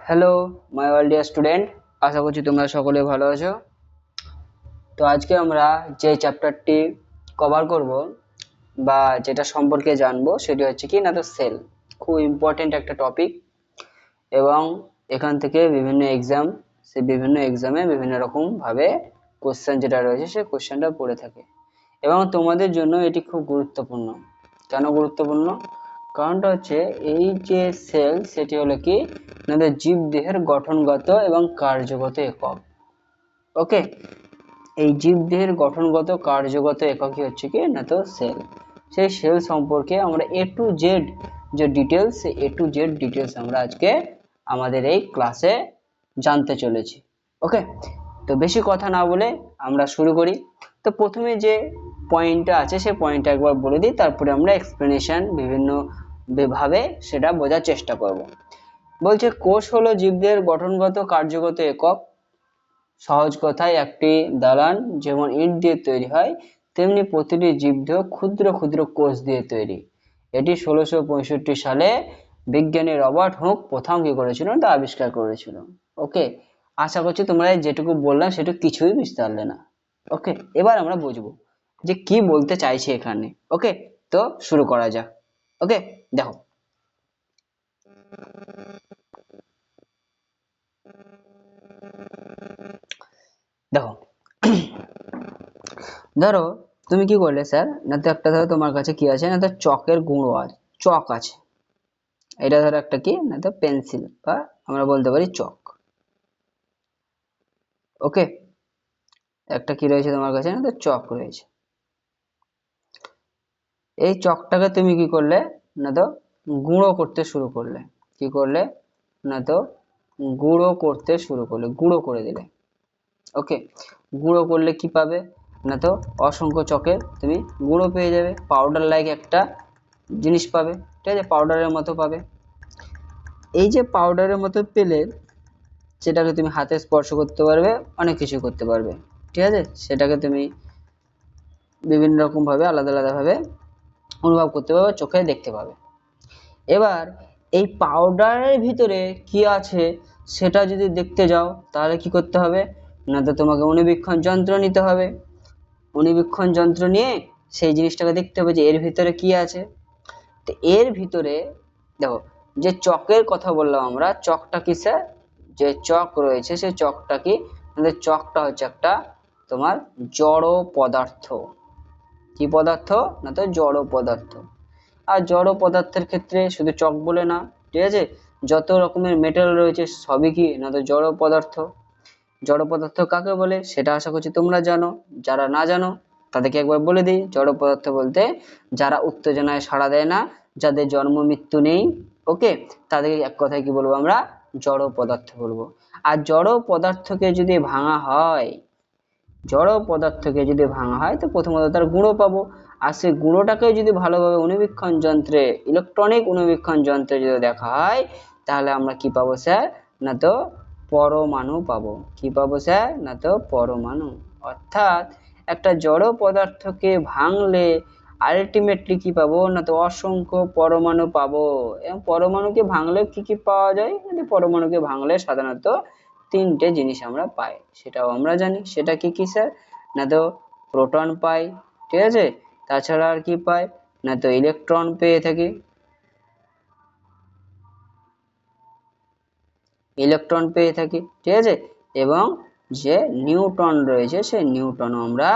Hello my all dear student, আশা করছি তোমরা সকলে ভালো আছো। তো আজকে আমরা যে চ্যাপ্টারটি কভার করব বা যেটা সম্পর্কে জানবো সেটি হচ্ছে কি না, তো সেল। খুব ইম্পর্টেন্ট একটা টপিক এবং এখান থেকে বিভিন্ন এক্সাম, সেই বিভিন্ন এক্সামে বিভিন্ন রকম ভাবে কোশ্চেন যেটা রয়েছে সেই কোশ্চেনটা পড়ে থাকে এবং তোমাদের জন্য এটি খুব গুরুত্বপূর্ণ। কেন গুরুত্বপূর্ণ? কারণটা হচ্ছে এই যে সেল, সেটি হলো কি আমাদের জীবদেহের গঠনগত এবং কার্যগত একক। ওকে, এই জীবদেহের গঠনগত কার্যগত এককই হচ্ছে কি না, তো সেল। সেই সেল সম্পর্কে আমরা এ টু জেড যে details, A to Z details আমরা আজকে আমাদের এই ক্লাসে জানতে চলেছি। ওকে, তো বেশি কথা না বলে আমরা শুরু করি। তো প্রথমে যে পয়েন্টটা আছে সেই পয়েন্টটা একবার বলে দিই, তারপরে আমরা এক্সপ্লেনেশন বিভিন্ন ভাবে সেটা বোঝার চেষ্টা করব। বলছে কোষ হলো জীবদের গঠনগত কার্যগত একক। সহজ কথায় একটি দালান যেমন ইট দিয়ে তৈরি হয়, তেমনি প্রতিটি জীবদেহ ক্ষুদ্র ক্ষুদ্র কোষ দিয়ে তৈরি। এটি 1665 সালে বিজ্ঞানী রবার্ট হুক প্রথম কি করেছিল, তা আবিষ্কার করেছিল। ওকে, আশা করছি তোমরা যেটুকু বললাম সেটুকু কিছুই বুঝতে পারলে না। ওকে, এবার আমরা বুঝবো যে কি বলতে চাইছে এখানে। ওকে, তো শুরু করা যাক। ওকে, দেখো দেখো ধরো তুমি কি করলে স্যার, না তো একটা ধরো তোমার কাছে কি আছে, না তো চকের গুঁড়ো আছে, চক আছে। এটা ধরো একটা কি না, তো পেন্সিল বা আমরা বলতে পারি চক। ওকে, একটা কি রয়েছে তোমার কাছে, না তো চক রয়েছে। এই চকটাকে তুমি কি করলে, না তো গুঁড়ো করতে শুরু করলে। কি করলে, না তো গুঁড়ো করতে শুরু করলে, গুঁড়ো করে দিলে। ওকে, গুঁড়ো করলে কি পাবে, না তো অসংখ্য চকের তুমি গুঁড়ো পেয়ে যাবে, পাউডার লাইক একটা জিনিস পাবে। ঠিক আছে, পাউডারের মতো পাবে। এই যে পাউডারের মতো পেলে সেটাকে তুমি হাতে স্পর্শ করতে পারবে, অনেক কিছু করতে পারবে। ঠিক আছে, সেটাকে তুমি বিভিন্ন রকম ভাবে আলাদা আলাদা ভাবে অনুভব করতে পারবে, চোখে দেখতে পাবে। এবার এই পাউডারের ভিতরে কি আছে সেটা যদি দেখতে যাও তাহলে কি করতে হবে, না তো তোমাকে অণুবীক্ষণ যন্ত্র নিতে হবে। অণুবীক্ষণ যন্ত্র নিয়ে সেই জিনিসটাকে দেখতে হবে যে এর ভিতরে কি আছে। তো এর ভিতরে দেখো, যে চকের কথা বললাম আমরা, চকটা কিসের, যে চক রয়েছে সেই চকটা কি, আমাদের চকটা হচ্ছে একটা তোমার জড় পদার্থ। কি পদার্থ, না তো জড় পদার্থ। আর জড় পদার্থের ক্ষেত্রে শুধু চক বলে না, ঠিক আছে, যত রকমের মেটাল রয়েছে সবই কি না তো জড় পদার্থ। জড় পদার্থ কাকে বলে সেটা আশা করছি তোমরা জানো। যারা না জানো তাদেরকে একবার বলে দিই, জড় পদার্থ বলতে যারা উত্তেজনায় সাড়া দেয় না, যাদের জন্ম মৃত্যু নেই, ওকে, তাদেরকে এক কথায় কি বলবো আমরা, জড় পদার্থ বলবো। আর জড় পদার্থকে যদি ভাঙা হয়, জড় পদার্থকে যদি ভাঙা হয় তো প্রথমত তার গুঁড়ো পাবো। আর সেই গুঁড়োটাকে যদি ভালোভাবে অণুবীক্ষণ যন্ত্রে, ইলেকট্রনিক অণুবীক্ষণ যন্ত্রে যদি দেখা হয় তাহলে আমরা কি পাবো স্যার, না তো পরমাণু পাবো। কি পাবো স্যার, না তো পরমাণু। অর্থাৎ একটা জড় পদার্থকে ভাঙলে আলটিমেটলি কি পাবো, না তো অসংখ্য পরমাণু পাবো। এবং পরমাণুকে ভাঙলে কি কি পাওয়া যায়, পরমাণুকে ভাঙলে সাধারণত তিনটে জিনিস আমরা পাই, সেটাও আমরা জানি। সেটা কি কি স্যার, না তো প্রোটন পাই, ঠিক আছে, তাছাড়া আর কি পাই, না তো ইলেকট্রন পেয়ে থাকি, ইলেকট্রন পেয়ে থাকি, ঠিক আছে, এবং যে নিউট্রন রয়েছে সেই নিউট্রনও আমরা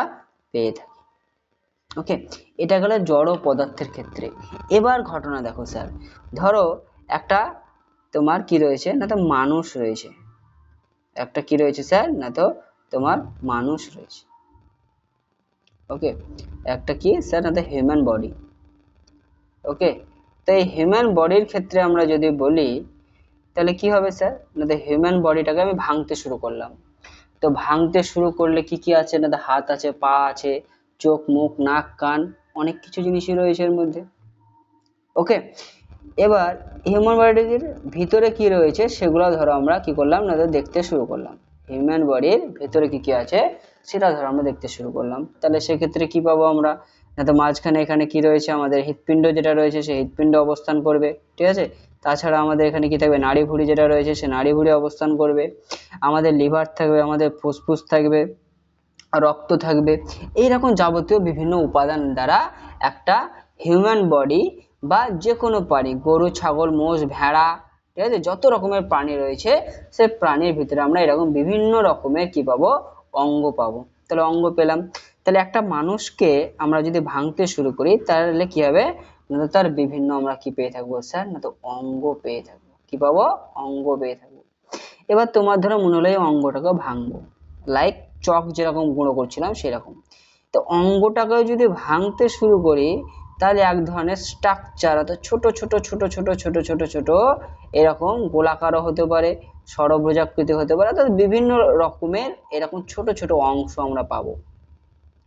পেয়ে থাকি। ওকে, এটা গেল জড় পদার্থের ক্ষেত্রে। এবার ঘটনা দেখো স্যার, ধরো একটা তোমার কি রয়েছে, না তো মানুষ রয়েছে। একটা কি রয়েছে স্যার, না তো তোমার মানুষ রয়েছে। ওকে, একটা কি স্যার, না তো হিউম্যান বডি। ওকে, তো এই হিউম্যান বডির ক্ষেত্রে আমরা যদি বলি তাহলে কি হবে স্যার, না তো হিউম্যান বডিটাকে আমি ভাঙতে শুরু করলাম। তো ভাঙতে শুরু করলে কি কি আছে, না তো হাত আছে, পা আছে, চোখ মুখ নাক কান, অনেক কিছু জিনিসই রয়েছে এর মধ্যে। ওকে, এবার হিউম্যান বডির ভিতরে কি রয়েছে সেগুলো ধরো আমরা কি করলাম, না তো দেখতে শুরু করলাম। হিউম্যান বডির ভিতরে কি কি আছে সেটা ধরো আমরা দেখতে শুরু করলাম। তাহলে সেক্ষেত্রে কি পাবো আমরা, না তো মাঝখানে এখানে কি রয়েছে, আমাদের হৃৎপিণ্ড যেটা রয়েছে সেই হৃৎপিণ্ড অবস্থান করবে, ঠিক আছে। তাছাড়া আমাদের এখানে কি থাকবে, নাড়ি ভুঁড়ি যেটা রয়েছে সে নাড়ি ভুঁড়ি অবস্থান করবে, আমাদের লিভার থাকবে, আমাদের ফুসফুস থাকবে, রক্ত থাকবে। এইরকম যাবতীয় বিভিন্ন উপাদান দ্বারা একটা হিউম্যান বডি বা যে কোনো প্রাণী, গরু, ছাগল, মোষ, ভেড়া, ঠিক আছে, যত রকমের প্রাণী রয়েছে সে প্রাণীর ভিতরে আমরা এরকম বিভিন্ন রকমের কি পাবো, অঙ্গ পাবো। তাহলে অঙ্গ পেলাম। তাহলে একটা মানুষকে আমরা যদি ভাঙতে শুরু করি তাহলে কি হবে, না তো তার বিভিন্ন আমরা কি পেয়ে থাকবো স্যার, না তো অঙ্গ পেয়ে থাকবো। কি পাবো, অঙ্গ পেয়ে থাকবো। এবার তোমার ধরো মনে হলো এই অঙ্গটাকে ভাঙবো, লাইক চক যেরকম গুঁড়ো করছিলাম সেরকম। তো অঙ্গটাকে যদি ভাঙতে শুরু করি তাহলে এক ধরনের স্ট্রাকচার, অর্থাৎ ছোট ছোট ছোট ছোট ছোট ছোট ছোট এরকম গোলাকারও হতে পারে, ষড়ভুজাকৃতি হতে পারে, অর্থাৎ বিভিন্ন রকমের এরকম ছোট ছোট অংশ আমরা পাবো।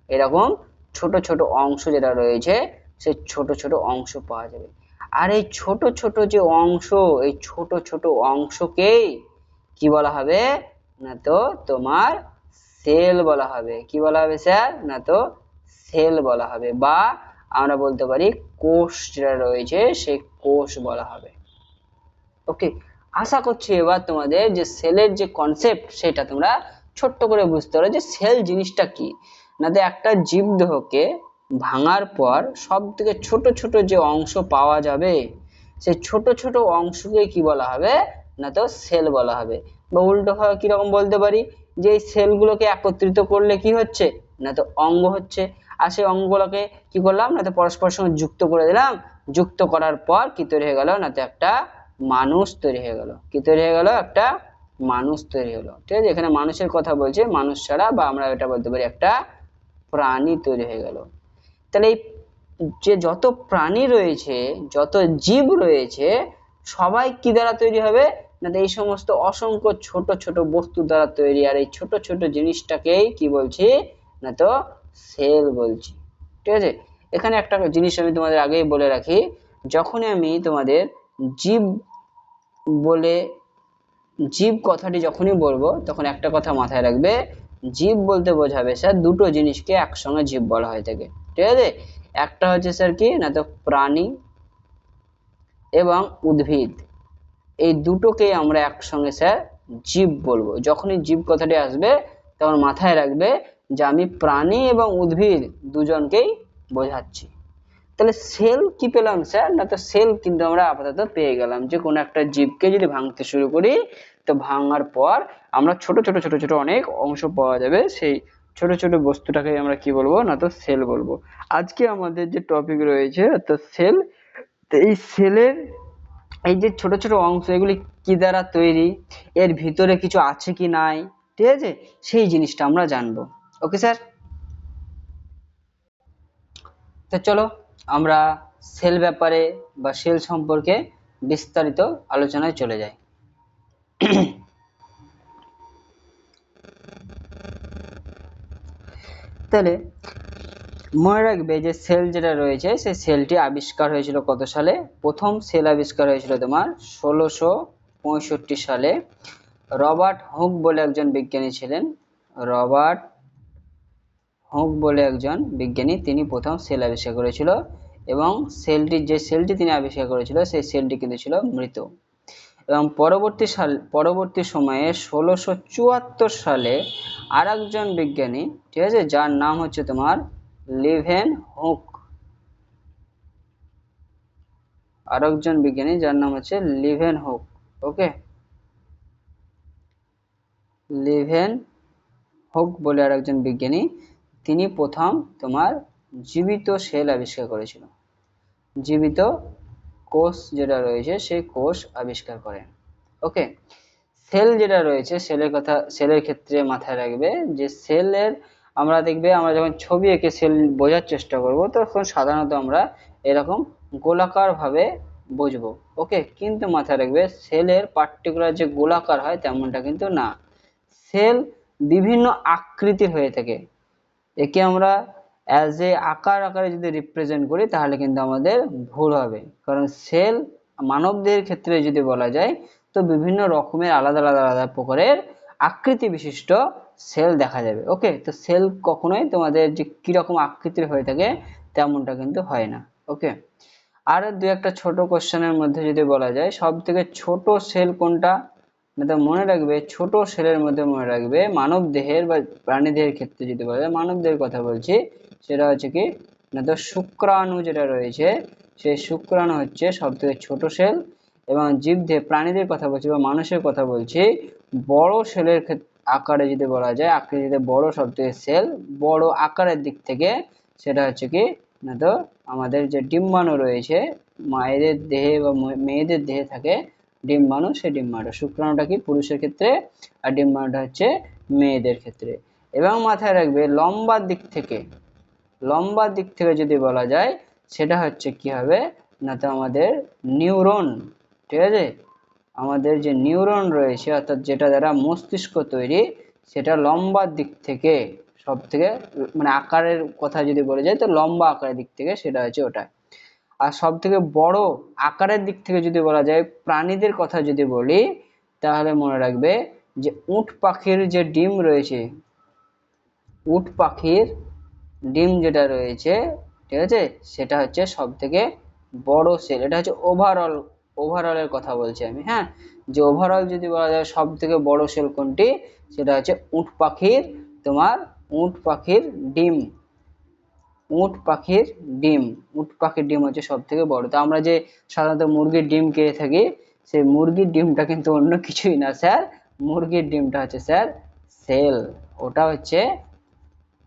এরকম ছোট ছোট অংশ যেটা রয়েছে সেই ছোট ছোট অংশ পাওয়া যাবে। আর এই ছোট ছোট যে অংশ, এই ছোট ছোট অংশকেই কি বলা হবে, না তো তোমার সেল বলা হবে। কি বলা হবে স্যার, না তো সেল বলা হবে, বা আমরা বলতে পারি কোষ যেটা রয়েছে সেই কোষ বলা হবে। ওকে, আশা করছি এবার তোমাদের যে সেলের যে কনসেপ্ট সেটা তোমরা ছোট্ট করে বুঝতে পারো যে সেল জিনিসটা কি। না তো একটা জীবদেহকে ভাঙার পর সব থেকে ছোট ছোট যে অংশ পাওয়া যাবে সেই ছোট ছোট অংশকে কি বলা হবে, না তো সেল বলা হবে। বা উল্টো ভাবে কিরকম বলতে পারি, যে এই সেলগুলোকে একত্রিত করলে কি হচ্ছে, না তো অঙ্গ হচ্ছে। আর সেই অঙ্গগুলোকে কি করলাম, না তো পরস্পরের সঙ্গে যুক্ত করে দিলাম, যুক্ত করার পর কি তৈরি হয়ে গেল, না তো একটা মানুষ তৈরি হয়ে গেল। কি তৈরি হয়ে গেল, একটা মানুষ তৈরি হলো। ঠিক আছে, এখানে মানুষের কথা বলছে, মানুষ ছাড়া, বা আমরা এটা বলতে পারি একটা প্রাণী তৈরি হয়ে গেল। তাহলে এই যে যত প্রাণী রয়েছে, যত জীব রয়েছে, সবাই কি দ্বারা তৈরি হবে, না এই সমস্ত অসংখ্য ছোট ছোট বস্তু দ্বারা তৈরি। আর এই ছোট ছোট জিনিসটাকেই কি বলছি, না তো সেল বলছি। ঠিক আছে, এখানে একটা জিনিস আমি তোমাদের আগেই বলে রাখি, যখনই আমি তোমাদের জীব বলে জীব কথাটি যখনই বলবো তখন একটা কথা মাথায় রাখবে, জীব বলতে বোঝাবে স্যার দুটো জিনিসকে একসঙ্গে জীব বলা হয়ে থাকে। ঠিক আছে, একটা হচ্ছে স্যার কি, না তো প্রাণী এবং উদ্ভিদ, এই দুটোকেই আমরা একসঙ্গে স্যার জীব বলবো। যখনই জীব কথাটি আসবে তখন মাথায় রাখবে যে আমি প্রাণী এবং উদ্ভিদ দুজনকেই বোঝাচ্ছি। তাহলে সেল কি পেলাম স্যার, না তো সেল কিন্তু আমরা আপাতত পেয়ে গেলাম যে কোনো একটা জীবকে যদি ভাঙতে শুরু করি তো ভাঙার পর আমরা ছোট ছোট ছোট ছোট অনেক অংশ পাওয়া যাবে, সেই ছোট ছোট বস্তুটাকে আমরা কি বলবো, না তো সেল বলবো। আজকে আমাদের যে টপিক রয়েছে তো সেল, তো এই সেলের এই যে ছোট ছোট অংশ এগুলি কি দ্বারা তৈরি, এর ভিতরে কিছু আছে কি নাই, ঠিক আছে, সেই জিনিসটা আমরা জানবো। ওকে স্যার, তো চলো আমরা সেল ব্যাপারে বা সেল সম্পর্কে বিস্তারিত আলোচনায় চলে যাই। তাহলে মনে রাখবে যে সেল যেটা রয়েছে সেই সেলটি আবিষ্কার হয়েছিল কত সালে, প্রথম সেল আবিষ্কার হয়েছিল তোমার 1665 সালে। রবার্ট হুক বলে একজন বিজ্ঞানী ছিলেন, রবার্ট হুক বলে একজন বিজ্ঞানী, তিনি প্রথম সেল আবিষ্কার করেছিল। এবং যে সেলটি তিনি আবিষ্কার করেছিল সেই সেলটি কিন্তু ছিল মৃত। এবং পরবর্তী সময়ে 1674 সালে আর একজন বিজ্ঞানী, ঠিক আছে, যার নাম হচ্ছে তোমার লিভেন হুক, আর একজন বিজ্ঞানী যার নাম হচ্ছে লিভেন হুক। ওকে, লিভেন হুক বলে আর একজন বিজ্ঞানী, তিনি প্রথম তোমার জীবিত সেল আবিষ্কার করেছিল, জীবিত কোষ যেটা রয়েছে সেই কোষ আবিষ্কার করেন। ওকে, সেল যেটা রয়েছে সেলের কথা, সেলের ক্ষেত্রে মাথায় রাখবে যে সেলের আমরা দেখবে আমরা যখন ছবি এঁকে সেল বোঝার চেষ্টা করব তখন সাধারণত আমরা এরকম গোলাকার ভাবে বুঝবো। ওকে, কিন্তু মাথায় রাখবে সেলের পার্টিকুলার যে গোলাকার হয় তেমনটা কিন্তু না, সেল বিভিন্ন আকৃতির হয়ে থাকে। একে আমরা অ্যাজ এ আকার আকারে যদি রিপ্রেজেন্ট করি তাহলে কিন্তু আমাদের ভুল হবে, কারণ সেল মানবদের ক্ষেত্রে যদি বলা যায় তো বিভিন্ন রকমের আলাদা আলাদা আলাদা প্রকারের আকৃতি বিশিষ্ট সেল দেখা যাবে। ওকে, তো সেল কখনোই তোমাদের যে কিরকম আকৃতির হয়ে থাকে তেমনটা কিন্তু হয় না। ওকে, আর দু একটা ছোট কোশ্চেনের মধ্যে যদি বলা যায় সব থেকে ছোট সেল কোনটা, তো মনে রাখবে ছোট সেলের মধ্যে মনে রাখবে মানব দেহের বা প্রাণী দেহের ক্ষেত্রে যদি বলা যায়, মানব দেহের কথা বলছি, সেটা হচ্ছে কি না তো শুক্রাণু যেটা রয়েছে, সেই শুক্রাণু হচ্ছে সব থেকে ছোট সেল। এবং জীবদেহ প্রাণীদের কথা বলছি বা মানুষের কথা বলছি, বড় সেলের আকারে যদি বলা যায়, আকৃতিতে বড় সব থেকে সেল, বড় আকারের দিক থেকে, সেটা হচ্ছে কি না তো আমাদের যে ডিম্বাণু রয়েছে, মায়েদের দেহে বা মেয়েদের দেহে থাকে ডিম্বাণু, সেই ডিম্বাণু। শুক্রাণুটা কি পুরুষের ক্ষেত্রে, আর ডিম্বাণুটা হচ্ছে মেয়েদের ক্ষেত্রে। এবং মাথায় রাখবে লম্বার দিক থেকে, লম্বার দিক থেকে যদি বলা যায়, সেটা হচ্ছে কি হবে না তো আমাদের নিউরন, ঠিক আছে। আমাদের যে নিউরন রয়েছে, অর্থাৎ যেটা দ্বারা মস্তিষ্ক তৈরি, সেটা লম্বার দিক থেকে সব থেকে, মানে আকারের কথা যদি বলে যায় তো লম্বা আকারের দিক থেকে সেটা হচ্ছে ওটা। আর সব থেকে বড় আকারের দিক থেকে যদি বলা যায়, প্রাণীদের কথা যদি বলি, তাহলে মনে রাখবে যে উট পাখির যে ডিম রয়েছে, উট পাখির ডিম যেটা রয়েছে, ঠিক আছে, সেটা হচ্ছে সব থেকে বড় সেল। এটা হচ্ছে ওভারঅল, ওভারঅলের কথা বলছি আমি, হ্যাঁ, যে ওভারঅল যদি বলা যায় সব থেকে বড় সেল কোনটি, সেটা হচ্ছে উট পাখির, তোমার উট পাখির ডিম, উট পাখির ডিম, উট পাখির ডিম হচ্ছে সব থেকে বড়। তো আমরা যে সাধারণত মুরগির ডিম খেয়ে থাকি, সেই মুরগির ডিমটা কিন্তু অন্য কিছুই না স্যার, মুরগির ডিমটা হচ্ছে স্যার সেল। ওটা হচ্ছে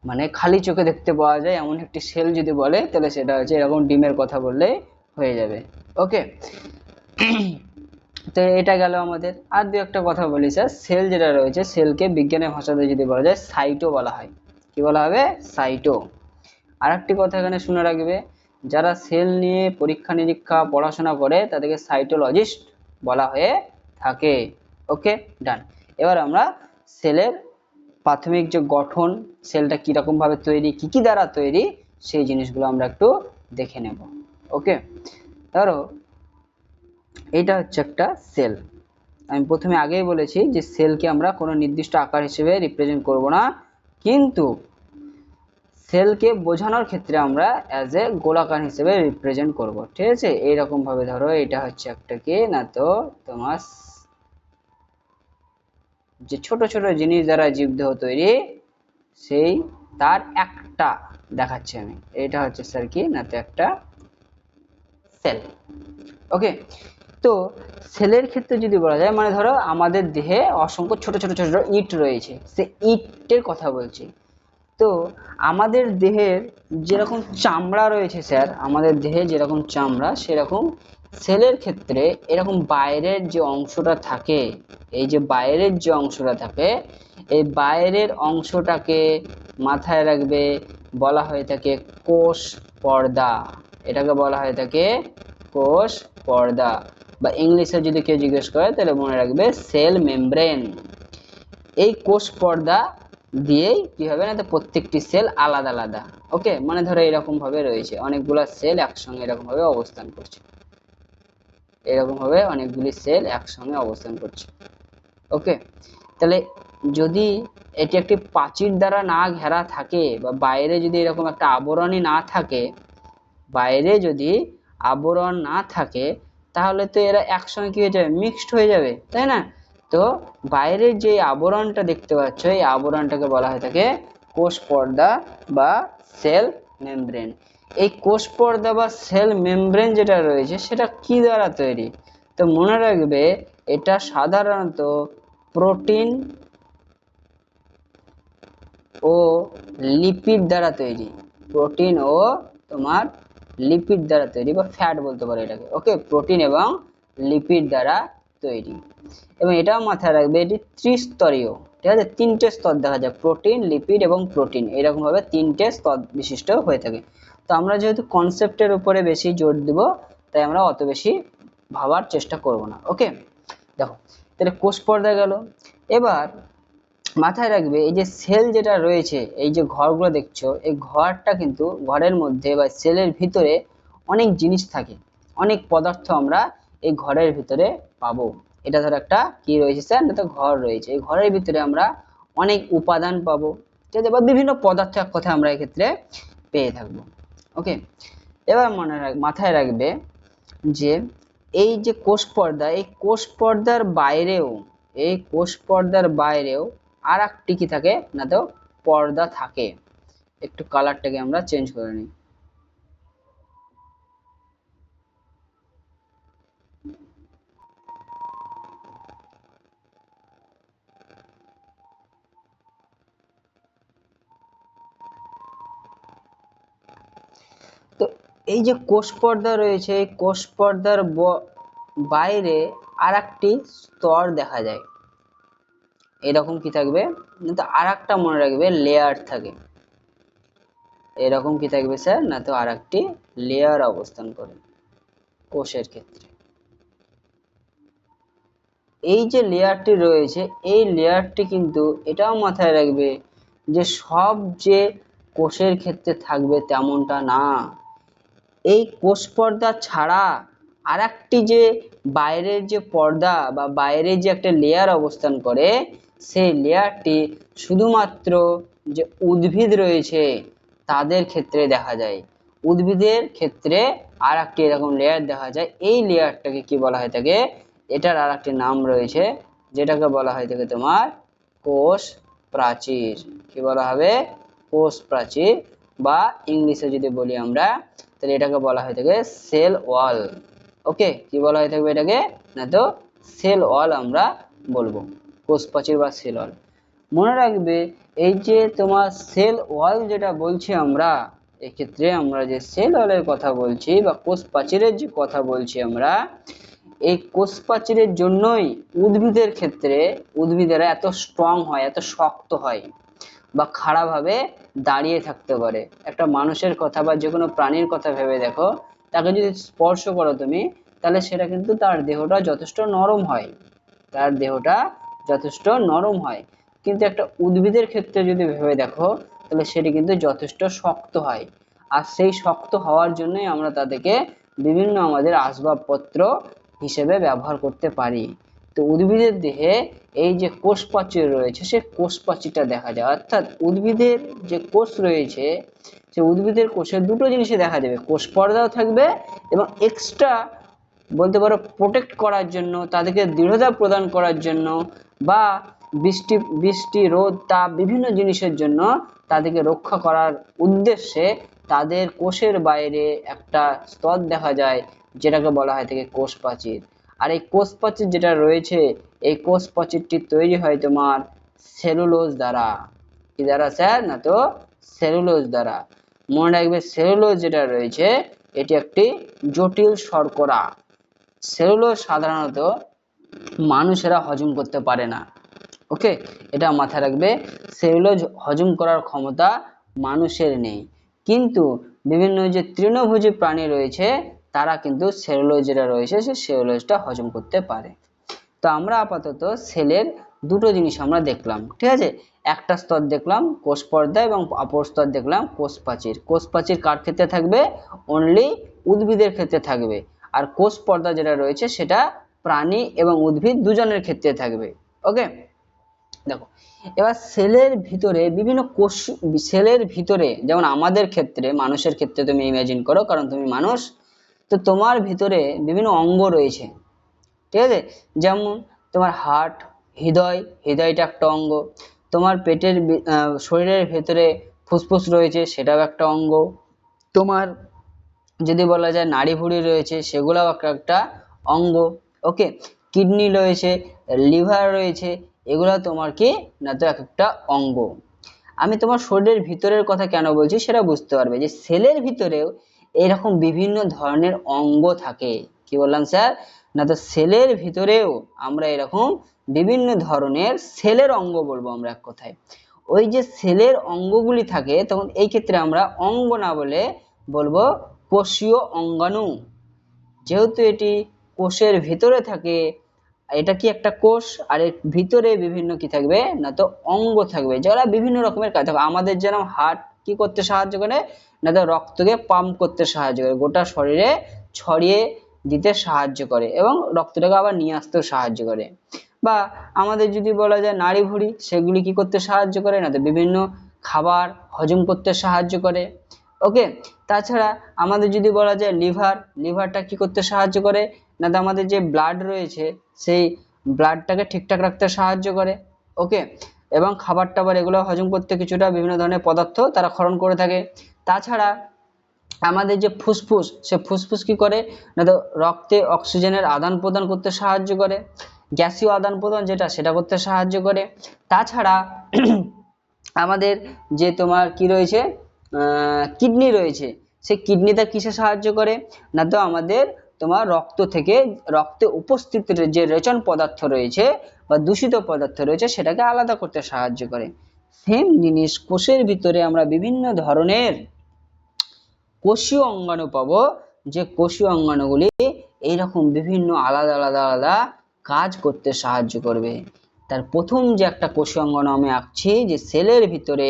মানে খালি চোখে দেখতে পাওয়া যায় এমন একটি সেল যদি বলে, তাহলে সেটা হচ্ছে এরকম ডিমের কথা বললে হয়ে যাবে। ওকে, তো এটা গেল আমাদের। আর দু একটা কথা বলি স্যার, সেল যেটা রয়েছে, সেলকে বিজ্ঞানের ভাষাতে যদি বলা যায় সাইটো বলা হয়। কি বলা হবে? সাইটো। আর একটি কথা এখানে শুনে রাখবে, যারা সেল নিয়ে পরীক্ষা নিরীক্ষা পড়াশোনা করে তাদেরকে সাইটোলজিস্ট বলা হয়ে থাকে। ওকে, ডান। এবার আমরা সেলের প্রাথমিক যে গঠন, সেলটা কিরকম ভাবে তৈরি, কি কি দ্বারা তৈরি, সেই জিনিসগুলো আমরা একটু দেখে নেব। ওকে, ধরো এটা হচ্ছে একটা সেল। আমি প্রথমে আগেই বলেছি যে সেলকে আমরা কোনো নির্দিষ্ট আকার হিসেবে রিপ্রেজেন্ট করব না, কিন্তু সেলকে বোঝানোর ক্ষেত্রে আমরা অ্যাজ এ গোলাকার হিসেবে রিপ্রেজেন্ট করব, ঠিক আছে। এইরকম ভাবে ধরো এটা হচ্ছে একটা কি না তো তোমার যে ছোট ছোট জিনিস দ্বারা জীবদেহ তৈরি, সেই তার একটা দেখাচ্ছি আমি, এটা হচ্ছে স্যার কি না তো একটা সেল। ওকে, তো সেলের ক্ষেত্রে যদি বলা যায়, মানে ধরো আমাদের দেহে অসংখ্য ছোট ছোট ছোট ইট রয়েছে, সে ইটের কথা বলছি। তো আমাদের দেহের যেরকম চামড়া রয়েছে স্যার, আমাদের দেহে যেরকম চামড়া, সেরকম সেলের ক্ষেত্রে এরকম বাইরের যে অংশটা থাকে, এই যে বাইরের যে অংশটা থাকে, এই বাইরের অংশটাকে মাথায় রাখবে বলা হয়ে থাকে কোষ পর্দা। এটাকে বলা হয়ে থাকে কোষ পর্দা, বা ইংলিশে যদি কেউ জিজ্ঞেস করে তাহলে মনে রাখবে সেল মেমব্রেন। এই কোষ পর্দা দিয়েই কি হবে না, তো প্রত্যেকটি সেল আলাদা আলাদা। ওকে, মানে ধরো এরকম ভাবে রয়েছে অনেকগুলো সেল একসঙ্গে এরকম ভাবে অবস্থান করছে, এরকম ভাবে অনেকগুলি সেল একসঙ্গে অবস্থান করছে। ওকে, তাহলে যদি এটি একটি প্রাচীর দ্বারা না ঘেরা থাকে, বা বাইরে যদি এরকম একটা আবরণই না থাকে, বাইরে যদি আবরণ না থাকে, তাহলে তো এরা একসঙ্গে কি হয়ে যাবে, মিক্সড হয়ে যাবে, তাই না। তো বাইরের যে আবরণটা দেখতে পাচ্ছ, এই আবরণটাকে বলা হয়ে থাকে কোষ পর্দা বা সেল মেমব্রেন। এই কোষ পর্দা বা সেল মেমব্রেন যেটা রয়েছে, সেটা কি দ্বারা তৈরি, তো মনে রাখবে এটা সাধারণত প্রোটিন ও লিপিড দ্বারা তৈরি, প্রোটিন ও তোমার লিপিড দ্বারা তৈরি, বা ফ্যাট বলতে পারো এটাকে। ওকে, প্রোটিন এবং লিপিড দ্বারা তৈরি। এবং এটাও মাথায় রাখবে এটি ত্রিস্তরীয়, ঠিক আছে, তিনটে স্তর দেখা যায়, প্রোটিন লিপিড এবং প্রোটিন, এরকম ভাবে তিনটে স্তর বিশিষ্ট হয়ে থাকে। তো আমরা যেহেতু কনসেপ্টের উপরে বেশি জোর দিব, তাই আমরা অত বেশি ভাবার চেষ্টা করব না। ওকে, দেখো তাহলে কোষ পর্দা গেল। এবার মাথায় রাখবে এই যে সেল যেটা রয়েছে, এই যে ঘরগুলো দেখছো, এই ঘরটা কিন্তু ঘরের মধ্যে বা সেলের ভিতরে অনেক জিনিস থাকে, অনেক পদার্থ আমরা এই ঘরের ভিতরে পাবো। এটা ধর একটা কি রয়েছে স্যার, না তো ঘর রয়েছে, এই ঘরের ভিতরে আমরা অনেক উপাদান পাবো, ঠিক আছে, বা বিভিন্ন পদার্থ এক কথা আমরা এক্ষেত্রে পেয়ে থাকবো। ওকে, এবার মাথায় রাখবে যে এই যে কোষ পর্দা, এই কোষ পর্দার বাইরেও আর একটি কি থাকে না তো পর্দা থাকে। একটু কালারটাকে আমরা চেঞ্জ করে নিই। তো এই যে কোষ পর্দা রয়েছে, এই কোষ পর্দার বাইরে আর একটি স্তর দেখা যায়। এরকম কি থাকবে, কিন্তু আর একটা মনে রাখবে লেয়ার থাকে। এরকম কি থাকবে স্যার না তো আর একটি লেয়ার অবস্থান করে কোষের ক্ষেত্রে। এই যে লেয়ারটি রয়েছে, এই লেয়ারটি কিন্তু এটাও মাথায় রাখবে যে সব যে কোষের ক্ষেত্রে থাকবে তেমনটা না। এই কোষ পর্দা ছাড়া আর একটি যে বাইরের যে পর্দা বা বাইরে যে একটা লেয়ার অবস্থান করে, সেই লেয়ারটি শুধুমাত্র যে উদ্ভিদ রয়েছে তাদের ক্ষেত্রে দেখা যায়। উদ্ভিদের ক্ষেত্রে আর একটি এরকম লেয়ার দেখা যায়। এই লেয়ারটাকে কি বলা হয় থাকে, এটার আর একটি নাম রয়েছে যেটাকে বলা হয় থাকে তোমার কোষ প্রাচীর। কি বলা হবে, কোষ প্রাচীর, বা ইংলিশে যদি বলি আমরা তাহলে এটাকে বলা হয় থাকে সেল ওয়াল। ওকে, কি বলা হয় থাকবে এটাকে না তো সেল ওয়াল আমরা বলবো, কোষ প্রাচীর বা সেল ওয়াল। মনে রাখবে এই যে তোমার সেল ওয়াল যেটা বলছি আমরা, এক্ষেত্রে আমরা যে সেল ওয়ালের কথা বলছি বা কোষ প্রাচীরের যে কথা বলছি আমরা, এই কোষ প্রাচীরের জন্যই উদ্ভিদের ক্ষেত্রে উদ্ভিদেরা এত স্ট্রং হয়, এত শক্ত হয় বা খাড়া ভাবে দাঁড়িয়ে থাকতে পারে। একটা মানুষের কথা বা যে কোনো প্রাণীর কথা ভেবে দেখো, তাকে যদি স্পর্শ করো তুমি, তাহলে সেটা কিন্তু তার দেহটা যথেষ্ট নরম হয়, তার দেহটা যথেষ্ট নরম হয়। কিন্তু একটা উদ্ভিদের ক্ষেত্রে যদি ভেবে দেখো, তাহলে সেটি কিন্তু যথেষ্ট শক্ত হয়। আর সেই শক্ত হওয়ার জন্যই আমরা তাদেরকে বিভিন্ন আমাদের আসবাবপত্র হিসেবে ব্যবহার করতে পারি। তো উদ্ভিদের দেহে এই যে কোষ প্রাচীর রয়েছে, সে কোষ প্রাচীরটা দেখা যায়। অর্থাৎ উদ্ভিদের যে কোষ রয়েছে, সে উদ্ভিদের কোষের দুটো জিনিসই দেখা যাবে, কোষ পর্দাও থাকবে এবং এক্সট্রা বলতে পারো প্রোটেক্ট করার জন্য, তাদেরকে দৃঢ়তা প্রদান করার জন্য, বা বৃষ্টি বৃষ্টি রোদ তাপ বিভিন্ন জিনিসের জন্য তাদেরকে রক্ষা করার উদ্দেশ্যে তাদের কোষের বাইরে একটা স্তর দেখা যায়, যেটাকে বলা হয় থেকে কোষ প্রাচীর। আর এই কোষ প্রাচীর যেটা রয়েছে, এই কোষ প্রাচীরটি তৈরি হয় তোমার সেলুলোজ দ্বারা। কি দ্বারা স্যার না তো সেলুলোজ দ্বারা। মনে রাখবে সেলুলোজ যেটা রয়েছে এটি একটি জটিল শর্করা। সেলুলোজ সাধারণত মানুষেরা হজম করতে পারে না। ওকে, এটা মাথায় রাখবে, সেলুলোজ হজম করার ক্ষমতা মানুষের নেই, কিন্তু বিভিন্ন যে তৃণভোজী প্রাণী রয়েছে তারা কিন্তু সেলুলোজ যেটা রয়েছে সেই সেলুলোজটা হজম করতে পারে। তো আমরা আপাতত সেলের দুটো জিনিস আমরা দেখলাম, ঠিক আছে। একটা স্তর দেখলাম কোষ পর্দা এবং অপর স্তর দেখলাম কোষ প্রাচীর। কোষ প্রাচীর কার ক্ষেত্রে থাকবে, অনলি উদ্ভিদের ক্ষেত্রে থাকবে। আর কোষ পর্দা যেটা রয়েছে সেটা প্রাণী এবং উদ্ভিদ দুজনের ক্ষেত্রে থাকবে। ওকে, দেখো এবার সেলের ভিতরে বিভিন্ন কোষ, সেলের ভিতরে যেমন আমাদের ক্ষেত্রে মানুষের ক্ষেত্রে তুমি ইমাজিন করো, কারণ তুমি মানুষ, তো তোমার ভিতরে বিভিন্ন অঙ্গ রয়েছে, ঠিক আছে। যেমন তোমার হার্ট, হৃদয়, হৃদয়টা একটা অঙ্গ। তোমার পেটের শরীরের ভেতরে ফুসফুস রয়েছে, সেটাও একটা অঙ্গ। তোমার যদি বলা যায় নাড়ি ভুঁড়ি রয়েছে, সেগুলোও একটা অঙ্গ। ওকে, কিডনি রয়েছে, লিভার রয়েছে, এগুলো তোমার কি না তো এক একটা অঙ্গ। আমি তোমার শরীরের ভিতরের কথা কেন বলছি সেটা বুঝতে পারবে যে সেলের ভিতরেও এরকম বিভিন্ন ধরনের অঙ্গ থাকে। কি বললাম স্যার না তো সেলের ভিতরেও আমরা এরকম বিভিন্ন ধরনের সেলের অঙ্গ বলবো আমরা এক কথায়। ওই যে সেলের অঙ্গগুলি থাকে, তখন এই ক্ষেত্রে আমরা অঙ্গ না বলে বলবো কোষীয় অঙ্গাণু। যেহেতু এটি কোষের ভিতরে থাকে, এটা কি একটা কোষ, আর এর ভিতরে বিভিন্ন কি থাকবে না তো অঙ্গ থাকবে, যারা বিভিন্ন রকমের কাজ থাকবে। আমাদের যেরকম হার্ট কি করতে সাহায্য করে না তো রক্তকে পাম্প করতে সাহায্য করে, গোটা শরীরে ছড়িয়ে দিতে সাহায্য করে এবং রক্তটাকে আবার নিয়ে আসতেও সাহায্য করে। বা আমাদের যদি বলা যায় নাড়ি ভুঁড়ি, সেগুলি কি করতে সাহায্য করে না তো বিভিন্ন খাবার হজম করতে সাহায্য করে। ওকে, তাছাড়া আমাদের যদি বলা যায় লিভারটা কি করতে সাহায্য করে না, তো আমাদের যে ব্লাড রয়েছে সেই ব্লাডটাকে ঠিকঠাক রাখতে সাহায্য করে। ওকে, এবং খাবার টাবার এগুলো হজম করতে কিছুটা বিভিন্ন ধরনের পদার্থ তারা ক্ষরণ করে থাকে। তাছাড়া আমাদের যে ফুসফুস, সে ফুসফুস কি করে না, তো রক্তে অক্সিজেনের আদান প্রদান করতে সাহায্য করে, গ্যাসীয় আদান প্রদান যেটা সেটা করতে সাহায্য করে। তাছাড়া আমাদের যে তোমার কি রয়েছে, কিডনি রয়েছে, সেই কিডনিটা কিসে সাহায্য করে না, তো আমাদের তোমার রক্তে উপস্থিত যে রেচন পদার্থ রয়েছে বা দূষিত পদার্থ রয়েছে সেটাকে আলাদা করতে সাহায্য করে। সেম জিনিস কোষের ভিতরে আমরা বিভিন্ন ধরনের কোষীয় অঙ্গাণু পাবো, যে কোষীয় অঙ্গাণুগুলি এইরকম বিভিন্ন আলাদা আলাদা আলাদা কাজ করতে সাহায্য করবে। তার প্রথম যে একটা কোষীয় অঙ্গাণু আমি আঁকছি, যে সেলের ভিতরে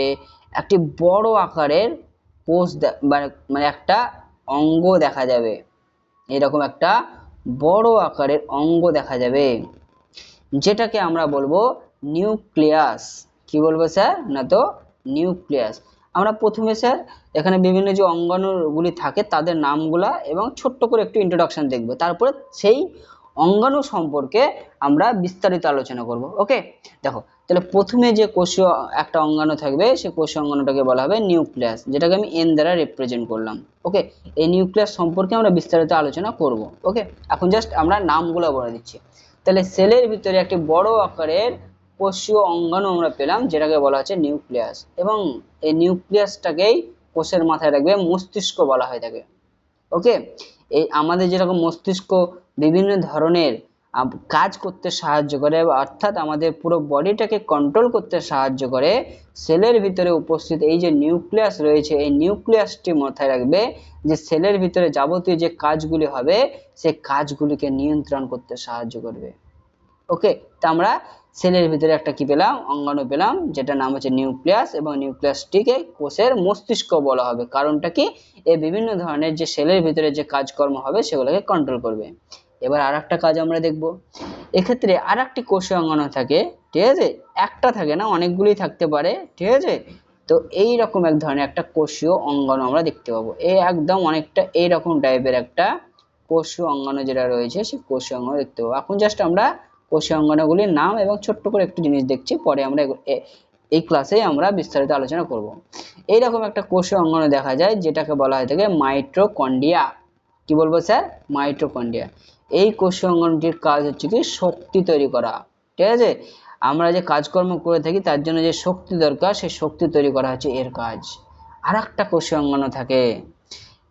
একটি বড় আকারের কোষ মানে একটা অঙ্গ দেখা যাবে, এরকম একটা বড় আকারের অঙ্গ দেখা যাবে, যেটাকে আমরা বলবো নিউক্লিয়াস। কি বলবো স্যার না, তো নিউক্লিয়াস। আমরা প্রথমে স্যার এখানে বিভিন্ন যে অঙ্গাণুগুলি থাকে তাদের নামগুলা এবং ছোট্ট করে একটু ইন্ট্রোডাকশন দেখব, তারপরে সেই অঙ্গাণু সম্পর্কে আমরা বিস্তারিত আলোচনা করব। ওকে, দেখো তাহলে প্রথমে যে কোষীয় একটা অঙ্গাণু থাকবে সেই কোষীয় অঙ্গাণুটাকে বলা হবে নিউক্লিয়াস, যেটাকে আমি এন দ্বারা রিপ্রেজেন্ট করলাম। ওকে, এই নিউক্লিয়াস সম্পর্কে আমরা বিস্তারিত আলোচনা করব। ওকে, এখন জাস্ট আমরা নামগুলো বলে দিচ্ছি। তাহলে সেলের ভিতরে একটি বড় আকারের কোষীয় অঙ্গাণু আমরা পেলাম, যেটাকে বলা হচ্ছে নিউক্লিয়াস, এবং এই নিউক্লিয়াসটাকেই কোষের মাথায় রাখবে মস্তিষ্ক বলা হয়ে থাকে। ওকে, এই আমাদের যেরকম মস্তিষ্ক বিভিন্ন ধরনের কাজ করতে সাহায্য করে, অর্থাৎ আমাদের পুরো বডিটাকে কন্ট্রোল করতে সাহায্য করে, সেলের ভিতরে উপস্থিত এই যে নিউক্লিয়াস রয়েছে এই নিউক্লিয়াসটি মাথায় রাখবে যে সেলের ভিতরে যাবতীয় যে কাজগুলি হবে সেই কাজগুলিকে নিয়ন্ত্রণ করতে সাহায্য করবে। ওকে, তো আমরা সেলের ভিতরে একটা কি পেলাম, অঙ্গাণু পেলাম, যেটা নাম হচ্ছে নিউক্লিয়াস, এবং নিউক্লিয়াসটিকে কোষের মস্তিষ্ক বলা হবে। কারণটা কি, এই বিভিন্ন ধরনের যে সেলের ভিতরে যে কাজকর্ম হবে সেগুলোকে কন্ট্রোল করবে। এবার আর একটা কাজ আমরা দেখব, এক্ষেত্রে আর একটি কোষীয় অঙ্গাণু থাকে, ঠিক আছে, একটা থাকে না, অনেকগুলি থাকতে পারে, ঠিক আছে। তো এই রকম এক ধরনের একটা কোষীয় অঙ্গাণু আমরা দেখতে পাবো, এই একদম অনেকটা এইরকম টাইপের একটা কোষীয় অঙ্গাণু যেটা রয়েছে সেই কোষীয় অঙ্গাণু দেখতে পাবো। এখন জাস্ট আমরা কোষীয় অঙ্গাণুগুলির নাম এবং ছোট্ট করে একটু জিনিস দেখছি, পরে আমরা এই ক্লাসে আমরা বিস্তারিত আলোচনা করব। এইরকম একটা কোষীয় অঙ্গাণু দেখা যায় যেটাকে বলা হয় থাকে মাইটোকন্ড্রিয়া। কি বলবো স্যার, মাইটোকন্ড্রিয়া। এই কোষীয় অঙ্গাণুটির কাজ হচ্ছে কি শক্তি তৈরি করা, ঠিক আছে। আমরা যে কাজকর্ম করে থাকি তার জন্য যে শক্তি দরকার সেই শক্তি তৈরি করা হচ্ছে এর কাজ। আর একটা কোষীয় অঙ্গাণু থাকে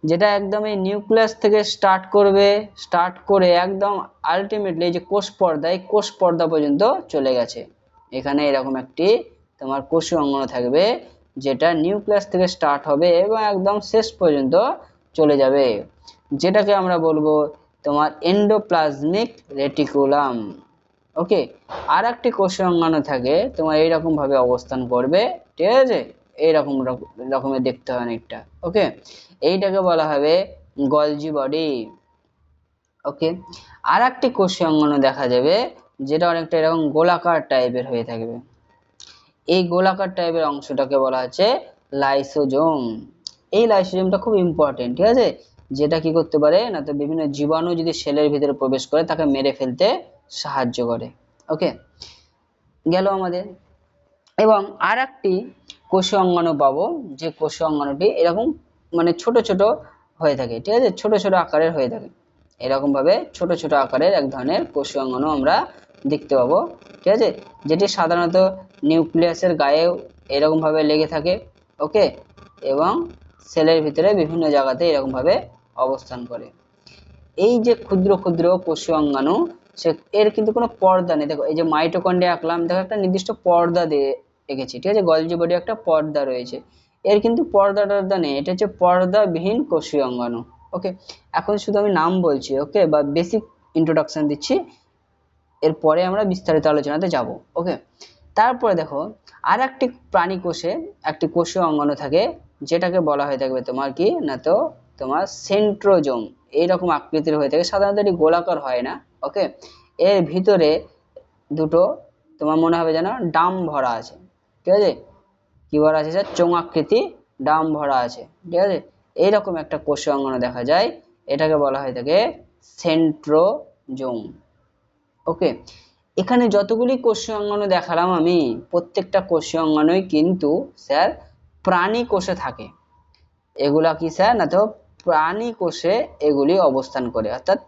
যেটা একদম এই নিউক্লিয়াস থেকে স্টার্ট করে একদম আলটিমেটলি যে কোষ পর্দা, এই কোষ পর্দা পর্যন্ত চলে গেছে। এখানে এরকম একটি তোমার কোষীয় অঙ্গাণু থাকবে যেটা নিউক্লিয়াস থেকে স্টার্ট হবে এবং একদম শেষ পর্যন্ত চলে যাবে, যেটাকে আমরা বলবো তোমার এন্ডোপ্লাজমিক রেটিকুলাম। ওকে, আর একটি কোষীয় অঙ্গাণু থাকে তোমার এইরকম ভাবে অবস্থান করবে, ঠিক আছে, এইরকম রকমের দেখতে হয় অনেকটা। ওকে, এইটাকে বলা হবে গলজি বডি। ওকে, আর একটি কোষীয় অঙ্গাণু দেখা যাবে যেটা অনেকটা এরকম গোলাকার টাইপের হয়ে থাকবে, এই গোলাকার টাইপের অংশটাকে বলা হচ্ছে লাইসোজোম। এই লাইসোজোমটা খুব ইম্পর্টেন্ট, ঠিক আছে, যেটা কি করতে পারে না, তো বিভিন্ন জীবাণু যদি সেলের ভিতরে প্রবেশ করে তাকে মেরে ফেলতে সাহায্য করে। ওকে, গেল আমাদের। এবং আর একটি কোষীয় অঙ্গাণু পাবো, যে কোষীয় অঙ্গাণুটি এরকম মানে ছোট ছোট হয়ে থাকে, ঠিক আছে, ছোট ছোট আকারের হয়ে থাকে, এরকম ভাবে ছোট ছোট আকারের এক ধরনের কোষীয় অঙ্গাণু আমরা দেখতে পাবো, ঠিক আছে, যেটি সাধারণত নিউক্লিয়াসের গায়ে এরকম ভাবে লেগে থাকে। ওকে, এবং সেলের ভিতরে বিভিন্ন জায়গাতে এরকম ভাবে অবস্থান করে। এই যে ক্ষুদ্র ক্ষুদ্র কোষীয় অঙ্গাণু এর কিন্তু কোনো পর্দা নেই। দেখো এই যে মাইটোকন্ড্রিয়া আঁকলাম, দেখো একটা নির্দিষ্ট পর্দা দিয়ে এঁকেছি, ঠিক আছে, গলজি বডি একটা পর্দা রয়েছে, এর কিন্তু পর্দা টর্দা নেই, এটা হচ্ছে পর্দাবিহীন কোষীয় অঙ্গাণু। ওকে, এখন শুধু আমি নাম বলছি, ওকে, বা বেসিক ইন্ট্রোডাকশন দিচ্ছি, এরপরে আমরা বিস্তারিত আলোচনাতে যাব। ওকে, তারপরে দেখো আর একটি প্রাণী কোষে একটি কোষীয় অঙ্গাণু থাকে যেটাকে বলা হয়ে থাকবে তোমার কি না, তো তোমার সেন্ট্রোজোম। এইরকম আকৃতির হয়ে থাকে, সাধারণত এটি গোলাকার হয় না। ওকে, এর ভিতরে দুটো তোমার মনে হবে যেন ডাম ভরা আছে, ঠিক আছে, কি ভরা আছে স্যার, চোঙাকৃতি ডাম ভরা আছে, ঠিক আছে, এইরকম একটা কোষীয় অঙ্গন দেখা যায়, এটাকে বলা হয়ে থাকে সেন্ট্রোজোম। ওকে, এখানে যতগুলি কোষীয় অঙ্গাণু দেখালাম আমি, প্রত্যেকটা কোষীয় অঙ্গাণুই কিন্তু স্যার প্রাণী কোষে থাকে। এগুলা কি স্যার না, তো প্রাণী কোষে এগুলি অবস্থান করে, অর্থাৎ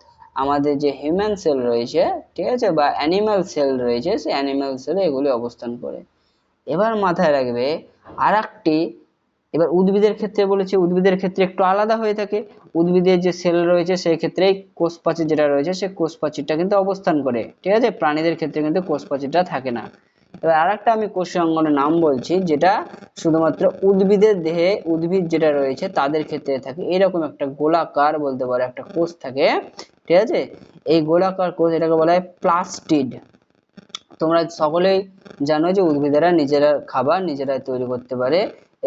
আমাদের যে হিউম্যান সেল রয়েছে, ঠিক আছে, বা অ্যানিমাল সেল রয়েছে, সেই অ্যানিমাল সেলে এগুলি অবস্থান করে। এবার মাথায় রাখবে আর একটি, এবার উদ্ভিদের ক্ষেত্রে বলেছি, উদ্ভিদের ক্ষেত্রে একটু আলাদা হয়ে থাকে। উদ্ভিদের যে সেল রয়েছে সেই ক্ষেত্রে কোষ প্রাচীর যেটা রয়েছে সেই কোষ প্রাচীরটা কিন্তু অবস্থান করে, ঠিক আছে। প্রাণীদের ক্ষেত্রে কিন্তু কোষ প্রাচীরটা থাকে না। এবার আরেকটা আমি কোষীয় অঙ্গনের নাম বলছি, যেটা শুধুমাত্র উদ্ভিদের দেহে, উদ্ভিদ যেটা রয়েছে তাদের ক্ষেত্রে থাকে। এরকম একটা গোলাকার বলতে পারো একটা কোষ থাকে, ঠিক আছে। এই গোলাকার কোষ, এটাকে বলা হয় প্লাস্টিড। তোমরা সকলেই জানো যে উদ্ভিদেরা নিজেরা খাবার নিজেরাই তৈরি করতে পারে।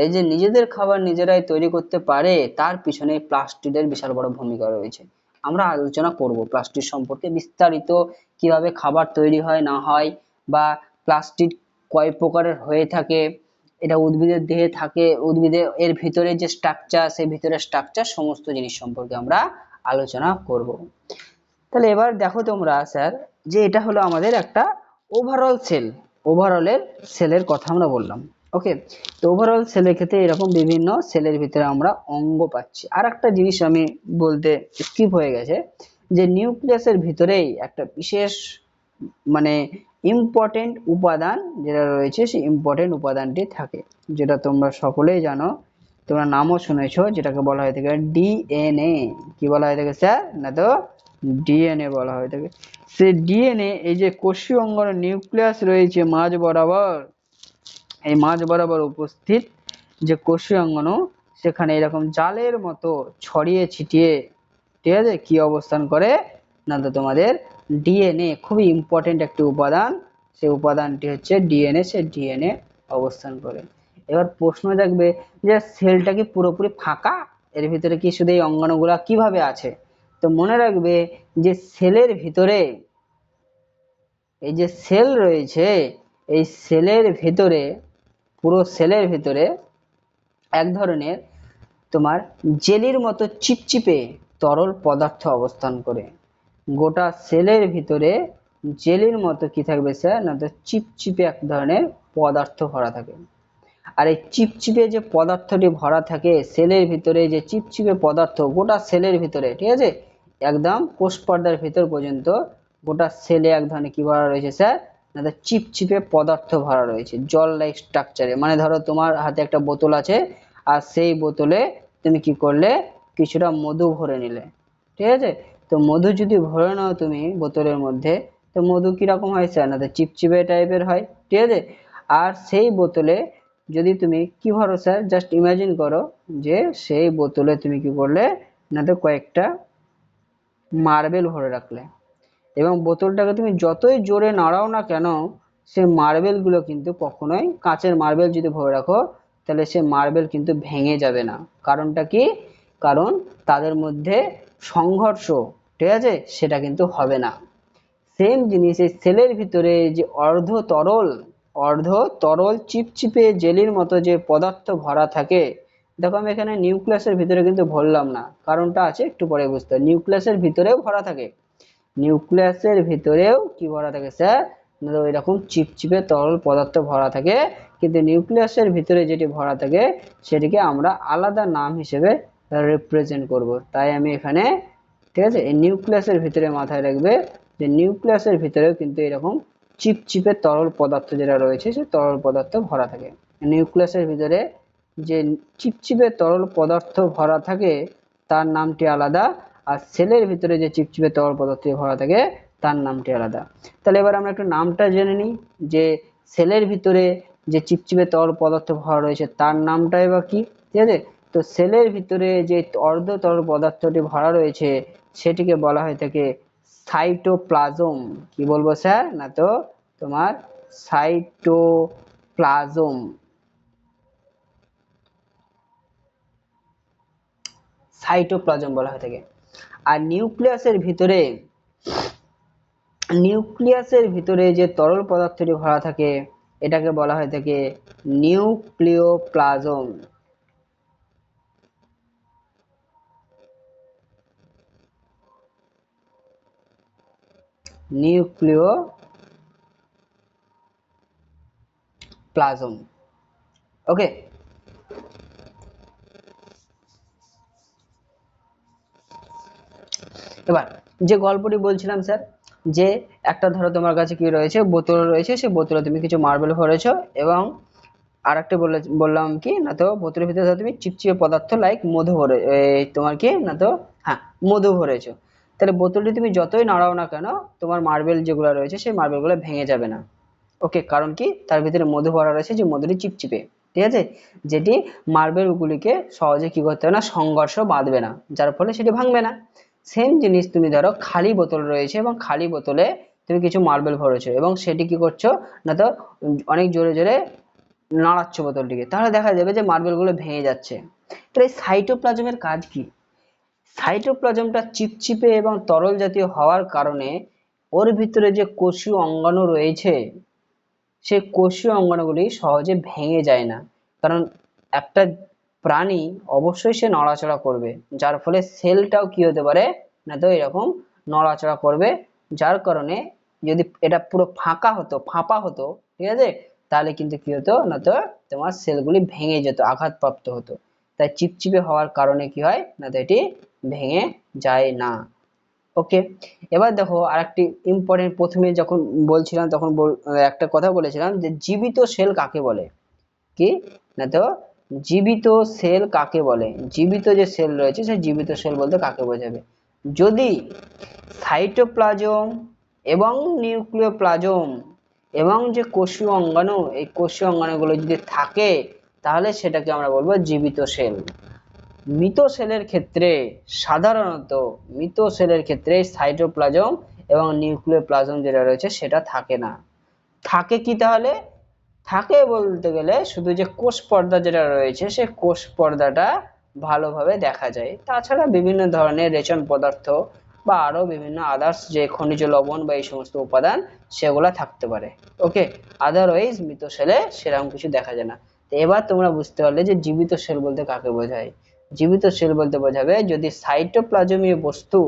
এই যে নিজেদের খাবার নিজেরাই তৈরি করতে পারে, তার পিছনে প্লাস্টিডের বিশাল বড় ভূমিকা রয়েছে। আমরা আলোচনা করব প্লাস্টিড সম্পর্কে বিস্তারিত, কিভাবে খাবার তৈরি হয় না হয়, বা প্লাস্টিড কয় প্রকারের হয়ে থাকে, এটা উদ্ভিদের দেহে থাকে, উদ্ভিদের এর ভিতরে যে স্ট্রাকচার, সেই ভিতরের স্ট্রাকচার, সমস্ত জিনিস সম্পর্কে আমরা আলোচনা করব। তাহলে এবার দেখো তোমরা স্যার, যে এটা হলো আমাদের একটা ওভারঅল সেল, ওভারঅলের সেলের কথা আমরা বললাম। ওকে, তো ওভারঅল সেলের ক্ষেত্রে এরকম বিভিন্ন সেলের ভিতরে আমরা অঙ্গ পাচ্ছি। আর একটা জিনিস আমি বলতে স্কিপ হয়ে গেছে, যে নিউক্লিয়াসের ভিতরেই একটা বিশেষ মানে ইম্পর্টেন্ট উপাদান যেটা রয়েছে, সেই ইম্পর্টেন্ট উপাদানটি থাকে, যেটা তোমরা সকলেই জানো, তোমরা নামও শুনেছো, যেটাকে বলা হয়ে থাকে ডিএনএ। কি বলা হয়ে থাকে স্যার না, তো ডিএনএ বলা হয়ে থাকে। সে ডিএনএ, এই যে কোষীয় অঙ্গনের নিউক্লিয়াস রয়েছে মাঝ বরাবর, এই মাঝ বরাবর উপস্থিত যে কোষীয় অঙ্গন, সেখানে এরকম জালের মতো ছড়িয়ে ছিটিয়ে, ঠিক আছে, কি অবস্থান করে না, তো তোমাদের ডিএনএ, খুবই ইম্পর্টেন্ট একটি উপাদান, সেই উপাদানটি হচ্ছে ডিএনএ, সে ডিএনএ অবস্থান করে। এবার প্রশ্ন থাকবে যে সেলটা কি পুরোপুরি ফাঁকা, এর ভিতরে কি শুধু এই অঙ্গাণুগুলা কিভাবে আছে? তো মনে রাখবে যে সেলের ভিতরে, এই যে সেল রয়েছে, এই সেলের ভিতরে, পুরো সেলের ভিতরে এক ধরনের তোমার জেলির মতো চিপচিপে তরল পদার্থ অবস্থান করে। গোটা সেলের ভিতরে জেলির মতো কি থাকবে স্যার না, তো চিপচিপে এক ধরনের পদার্থ ভরা থাকে। আর এই চিপচিপে যে পদার্থটি ভরা থাকে সেলের ভিতরে, যে চিপচিপে পদার্থ গোটা সেলের ভিতরে, ঠিক আছে, একদম কোষ পর্দার ভিতর পর্যন্ত গোটা সেলে এক ধরনের কি ভরা রয়েছে স্যার না, তো চিপচিপে পদার্থ ভরা রয়েছে জল লাইক স্ট্রাকচারে। মানে ধরো তোমার হাতে একটা বোতল আছে, আর সেই বোতলে তুমি কি করলে, কিছুটা মধু ভরে নিলে, ঠিক আছে। তো মধু যদি ভরে নাও তুমি বোতলের মধ্যে, তো মধু কিরকম হয় স্যার না, তো চিপচিপে টাইপের হয়, ঠিক আছে। আর সেই বোতলে যদি তুমি কি ভরো স্যার, জাস্ট ইমাজিন করো যে সেই বোতলে তুমি কি করলে না, তো কয়েকটা মার্বেল ভরে রাখলে, এবং বোতলটাকে তুমি যতই জোরে নাড়াও না কেন, সে মার্বেল গুলো কিন্তু কখনোই, কাঁচের মার্বেল যদি ভরে রাখো, তাহলে সে মার্বেল কিন্তু ভেঙে যাবে না। কারণটা কি? কারণ তাদের মধ্যে সংঘর্ষ, ঠিক আছে, সেটা কিন্তু হবে না। সেম জিনিস এই সেলের ভিতরে যে অর্ধ তরল চিপচিপে জেলির মতো যে পদার্থ ভরা থাকে। দেখো আমি এখানে নিউক্লিয়াসের ভিতরে কিন্তু ভরলাম না, কারণটা আছে একটু পরে বুঝতে হবে। নিউক্লিয়াসের ভিতরেও ভরা থাকে, নিউক্লিয়াসের ভিতরেও কি ভরা থাকে স্যার, এরকম চিপচিপে তরল পদার্থ ভরা থাকে, কিন্তু নিউক্লিয়াসের ভিতরে যেটি ভরা থাকে সেটিকে আমরা আলাদা নাম হিসেবে রিপ্রেজেন্ট করব। তাই আমি এখানে, ঠিক আছে, এই নিউক্লিয়াসের ভিতরে মাথায় রাখবে যে নিউক্লিয়াসের ভিতরেও কিন্তু এরকম চিপচিপে তরল পদার্থ যেটা রয়েছে সে তরল পদার্থ ভরা থাকে। নিউক্লিয়াসের ভিতরে যে চিপচিপে তরল পদার্থ ভরা থাকে তার নামটি আলাদা, আর সেলের ভিতরে যে চিপচিপে তরল পদার্থ ভরা থাকে তার নামটি আলাদা। তাহলে এবার আমরা একটু নামটা জেনে নিই, যে সেলের ভিতরে যে চিপচিপে তরল পদার্থ ভরা রয়েছে তার নামটাই বা কি, ঠিক আছে। তো সেলের ভিতরে যে অর্ধ তরল পদার্থটি ভরা রয়েছে সেটিকে বলা হয়ে থাকে সাইটোপ্লাজম। কি বলবো স্যার না, তো তোমার সাইটোপ্লাজম, সাইটোপ্লাজম বলা হয়ে থাকে। আর নিউক্লিয়াসের ভিতরে যে তরল পদার্থটি ভরা থাকে এটাকে বলা হয়ে থাকে নিউক্লিওপ্লাজম। নিউক্লিওপ্লাজম। ওকে, এবার যে গল্পটি বলছিলাম স্যার, যে একটা ধরো তোমার কাছে কি রয়েছে, বোতল রয়েছে, সেই বোতলে তুমি কিছু মার্বেল ভরেছো, এবং আরেকটা বললাম কি না, তো বোতলের ভিতরে ধরো তুমি চিপচিপে পদার্থ লাইক মধু ভরে তোমার কি না, তো হ্যাঁ মধু ভরেছো। তাহলে বোতলটি তুমি যতই নাড়াও না কেন, তোমার মার্বেল যেগুলো রয়েছে সেই মার্বেল গুলো ভেঙে যাবে না। ওকে, কারণ কি, তার ভিতরে মধু ভরা রয়েছে, যে মধুটি চিপচিপে, ঠিক আছে, যেটি মার্বেল গুলিকে সহজে কি করতে হবে না, সংঘর্ষ বাঁধবে না, যার ফলে সেটি ভাঙবে না। সেম জিনিস তুমি ধরো খালি বোতল রয়েছে, এবং খালি বোতলে তুমি কিছু মার্বেল ভরেছো, এবং সেটি কি করছো না, তো অনেক জোরে জোরে নাড়াচ্ছ বোতলটিকে, তাহলে দেখা যাবে যে মার্বেল গুলো ভেঙে যাচ্ছে। তো এই সাইটোপ্লাজমের কাজ কি? সাইটোপ্লাজমটা চিপচিপে এবং তরল জাতীয় হওয়ার কারণে ওর ভিতরে যে কোষীয় অঙ্গাণু রয়েছে, সেই কোষীয় অঙ্গাণুগুলি সহজে ভেঙে যায় না। কারণ একটা প্রাণী অবশ্যই সে নড়াচড়া করবে, যার ফলে সেলটাও কি হতে পারে না, তো এরকম নড়াচড়া করবে, যার কারণে যদি এটা পুরো ফাঁকা হতো, ফাঁপা হতো, ঠিক আছে, তাহলে কিন্তু কি হতো না, তো তোমার সেলগুলি ভেঙে যেত, আঘাতপ্রাপ্ত হতো। তাই চিপচিপে হওয়ার কারণে কি হয় না, তো এটি ভেঙে যায় না। ওকে, এবার দেখো আরেকটি ইম্পর্টেন্ট, প্রথমে যখন বলছিলাম তখন একটা কথা বলেছিলাম যে জীবিত সেল কাকে বলে, কি না, তো জীবিত সেল কাকে বলে, জীবিত যে সেল রয়েছে সেই জীবিত সেল বলতে কাকে বোঝাবে, যদি সাইটোপ্লাজম এবং নিউক্লিওপ্লাজম এবং যে কোষীয় অঙ্গাণু, এই কোষীয় অঙ্গাণুগুলো যদি থাকে, তাহলে সেটাকে আমরা বলবো জীবিত সেল। মৃত সেলের ক্ষেত্রে সাধারণত, মৃত সেলের ক্ষেত্রে সাইটোপ্লাজম এবং নিউক্লিওপ্লাজম যেটা রয়েছে সেটা থাকে না। থাকে কি তাহলে? থাকে বলতে গেলে শুধু যে কোষ পর্দা যেটা রয়েছে, সেই কোষ পর্দাটা ভালোভাবে দেখা যায়, তাছাড়া বিভিন্ন ধরনের রেচন পদার্থ বা আরো বিভিন্ন আদার্স যে খনিজ লবণ বা এই সমস্ত উপাদান, সেগুলা থাকতে পারে। ওকে, আদারওয়াইজ মৃত সেলে সেরকম কিছু দেখা যায় না। তো এবার তোমরা বুঝতে পারলে যে জীবিত সেল বলতে কাকে বোঝায়। জীবিত সেল বলতে বোঝাবে যদি সাইটোপ্লাজমীয় বস্তু,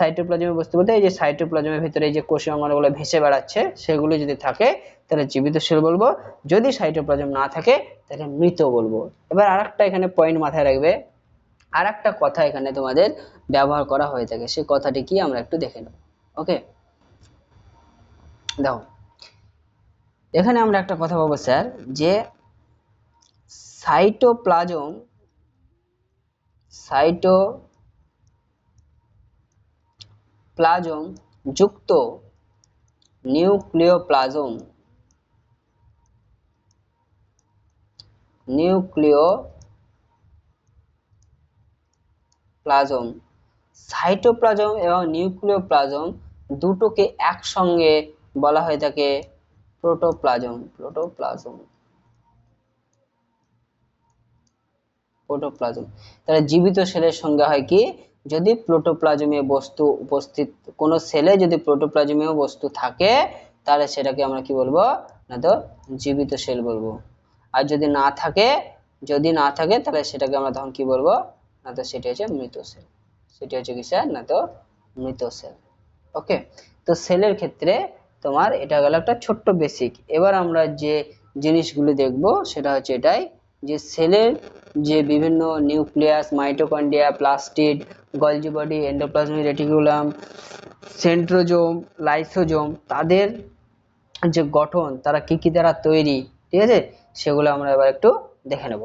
সাইটোপ্লাজমীয় বস্তু বলতে এই যে সাইটোপ্লাজমের ভিতরে এই যে কোষীয় অঙ্গাণুগুলো ভেসে বেড়াচ্ছে, সেগুলো যদি থাকে তাহলে জীবিত সেল বলবো, যদি সাইটোপ্লাজম না থাকে তাহলে মৃত বলবো। এবার আরেকটা এখানে পয়েন্ট মাথায় রাখবে, আরেকটা কথা এখানে তোমাদের ব্যবহার করা হয়ে থাকে, সেই কথাটি কি আমরা একটু দেখে নেব। ওকে, দেখো এখানে আমরা একটা কথা বলবো স্যার, যে সাইটোপ্লাজম, সাইটোপ্লাজম যুক্ত নিউক্লিওপ্লাজম, নিউক্লিওপ্লাজম, সাইটোপ্লাজম এবং নিউক্লিওপ্লাজম দুটোকে একসঙ্গে বলা হয়ে থাকে প্রোটোপ্লাজম। প্রোটোপ্লাজম, তাহলে জীবিত সেলের সঙ্গে হয় কি, যদি প্রোটোপ্লাজমীয় বস্তু উপস্থিত, কোন সেলে যদি প্রোটোপ্লাজমীয় বস্তু থাকে, তাহলে সেটাকে আমরা কি বলবো না, তো জীবিত সেল বলবো। আর যদি না থাকে, তাহলে সেটাকে আমরা তখন কি বলবো না, তো সেটা হচ্ছে মৃত সেল। সেটা হচ্ছে কি স্যার না, তো মৃত সেল। ওকে, তো সেলের ক্ষেত্রে তোমার এটা গেল একটা ছোট্ট বেসিক। এবার আমরা যে জিনিসগুলো দেখব সেটা হচ্ছে এটাই, যে সেলের যে বিভিন্ন nucleus, mitochondria, plastid, Golgi body, endoplasmic reticulum, centrosome, lysosome, তাদের যে গঠন, তারা কি কি দ্বারা তৈরি, ঠিক আছে, সেগুলো আমরা এবার একটু দেখে নেব।